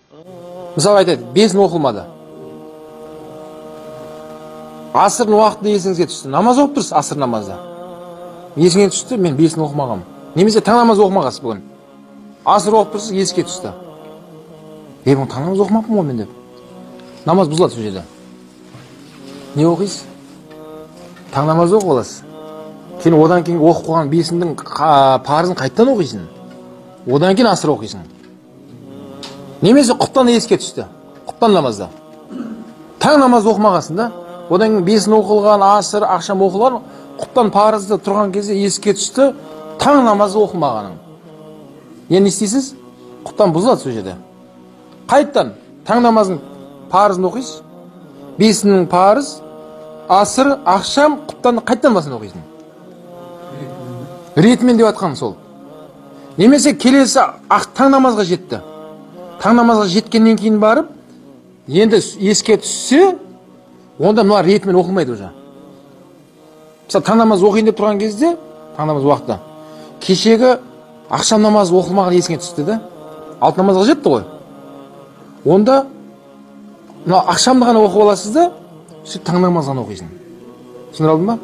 Мысалы айтады, бесін оқылмады. Асырдың уақыты есіңізге түсті. Намаз оқып тұрсыз, асыр намазда. Есіңе түсті, мен бесін оқымағам. Немесе таң намаз оқымағасыз бүгін. Асыр оқып тұрсыз, еске түсті. Бұны таң намаз оқымаппын ғой мен деп. Намаз бұзылады сол жерде. Не оқисыз? Таң намаз оқып аласыз. Кейін одан кейін оқып қойған бесіндің парызын қайттан оқисың. Одан кейін асыр оқисың. Немесе құптан еске түсті. Құптан намазда. Таң намаз оқымағасың да. Одан кейін бесін оқылған, асыр, ақшам оқылған, құптан парызды тұрған кезде еске түсті. Таң намазы оқымағаның. Енді не істейсіз? Құптан бұзылады сол жерде. Қайттан таң намазын парызын оқисыз. Бесінің парыз, асыр, ақшам, құптан қайттан басын оқисың. Ретімен деп атқан сол. Немесе келесі таң намазға жетті. Таң намазға жеткеннен кейін барып, енді еске түссе, онда мына ретімен оқылмайды уже. Мысалы, таң намаз оқиын деп тұрған кезде, таң намаз уақытта, кешегі ақшам намазы оқылмаған есіңе түсті да, алтын намазға жетті ғой. Онда ақшамды ғана оқып аласыз да, сөйтіп таң намазын оқисың. Түсіндір алдың ба?